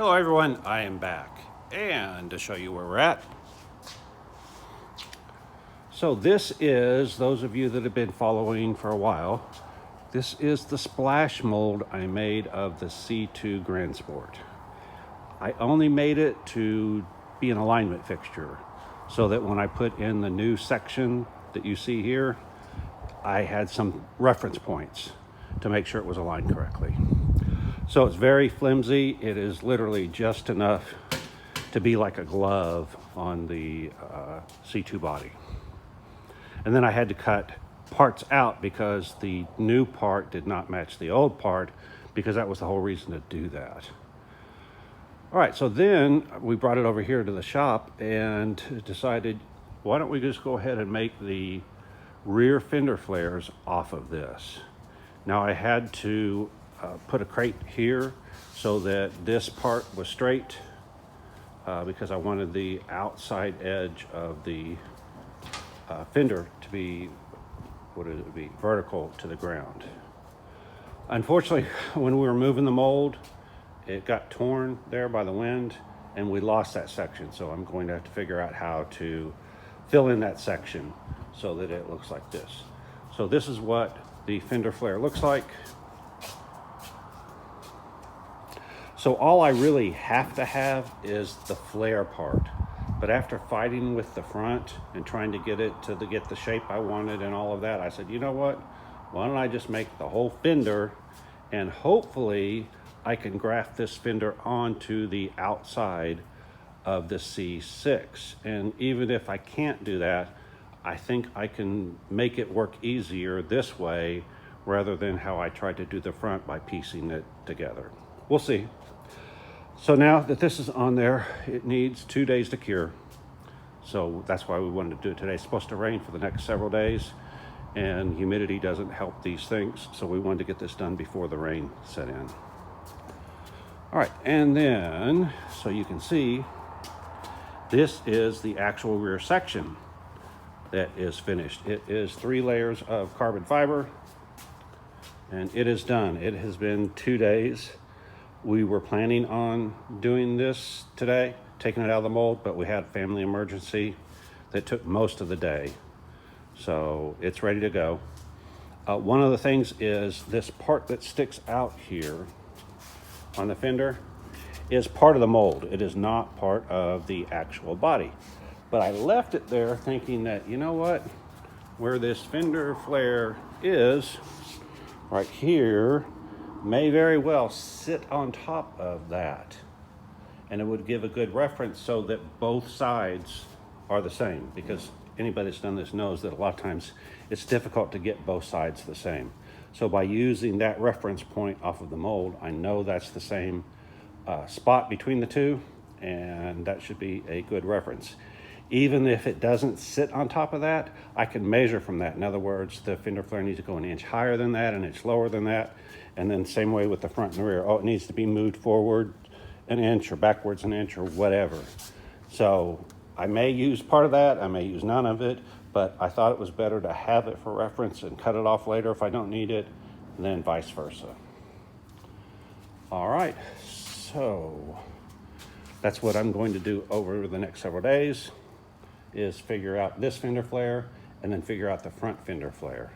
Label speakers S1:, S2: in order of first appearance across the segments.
S1: Hello everyone, I am back, and to show you where we're at. So this is, those of you that have been following for a while, this is the splash mold I made of the C2 Grand Sport. I only made it to be an alignment fixture, so that when I put in the new section that you see here, I had some reference points to make sure it was aligned correctly. So it's very flimsy. It is literally just enough to be like a glove on the C2 body. And then I had to cut parts out because the new part did not match the old part, because that was the whole reason to do that. All right, so then we brought it over here to the shop and decided, why don't we just go ahead and make the rear fender flares off of this. Now I had to put a crate here so that this part was straight because I wanted the outside edge of the fender to be, vertical to the ground. Unfortunately, when we were moving the mold, it got torn there by the wind and we lost that section. So I'm going to have to figure out how to fill in that section so that it looks like this. So this is what the fender flare looks like. So all I really have to have is the flare part. But after fighting with the front and trying to get it to get the shape I wanted and all of that, I said, you know what? Why don't I just make the whole fender, and hopefully I can graft this fender onto the outside of the C6. And even if I can't do that, I think I can make it work easier this way rather than how I tried to do the front by piecing it together. We'll see. So now that this is on there, it needs 2 days to cure. So that's why we wanted to do it today. It's supposed to rain for the next several days, and humidity doesn't help these things. So we wanted to get this done before the rain set in. All right, and then, so you can see, this is the actual rear section that is finished. It is 3 layers of carbon fiber, and it is done. It has been 2 days. We were planning on doing this today, taking it out of the mold, but we had a family emergency that took most of the day. So it's ready to go. One of the things is this part that sticks out here on the fender is part of the mold. It is not part of the actual body. But I left it there thinking that, you know what, where this fender flare is, right here, may very well sit on top of that, and it would give a good reference so that both sides are the same, because anybody that's done this knows that a lot of times it's difficult to get both sides the same. So by using that reference point off of the mold, I know that's the same spot between the two, and that should be a good reference. Even if it doesn't sit on top of that, I can measure from that. In other words, the fender flare needs to go an inch higher than that, an inch lower than that, and then same way with the front and rear. Oh, it needs to be moved forward an inch or backwards an inch or whatever. So I may use part of that, I may use none of it, but I thought it was better to have it for reference and cut it off later if I don't need it, and then vice versa. All right, so that's what I'm going to do over the next several days, is figure out this fender flare and then figure out the front fender flare.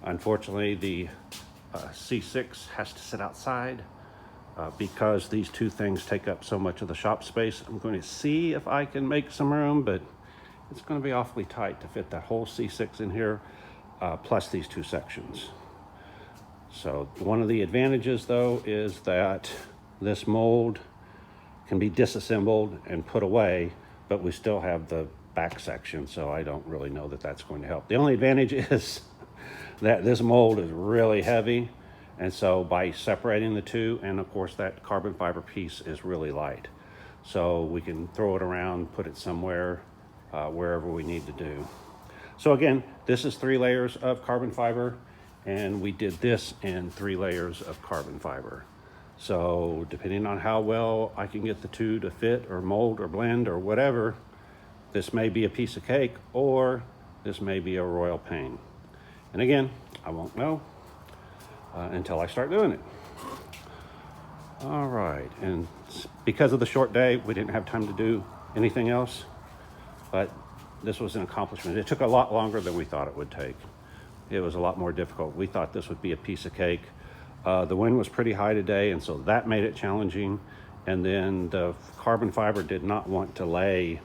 S1: Unfortunately, the C6 has to sit outside because these two things take up so much of the shop space. I'm going to see if I can make some room, but it's going to be awfully tight to fit that whole C6 in here, plus these two sections. So one of the advantages, though, is that this mold can be disassembled and put away, but we still have the back section, so I don't really know that that's going to help. The only advantage is that this mold is really heavy, and so by separating the two, and of course that carbon fiber piece is really light, so we can throw it around, put it somewhere, wherever we need to do. So again, this is 3 layers of carbon fiber, and we did this in 3 layers of carbon fiber. So depending on how well I can get the two to fit or mold or blend or whatever, this may be a piece of cake, or this may be a royal pain. And again, I won't know until I start doing it. All right, and because of the short day, we didn't have time to do anything else, but this was an accomplishment. It took a lot longer than we thought it would take. It was a lot more difficult. We thought this would be a piece of cake. The wind was pretty high today, and so that made it challenging. And then the carbon fiber did not want to lay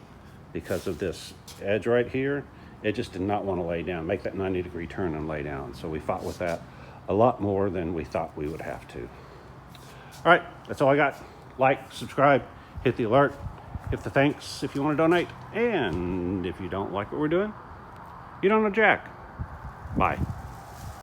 S1: because of this edge right here. It just did not want to lay down, make that 90-degree turn and lay down. So we fought with that a lot more than we thought we would have to. All right, that's all I got. Like, subscribe, hit the alert, hit the thanks if you want to donate. And if you don't like what we're doing, you don't know jack. Bye.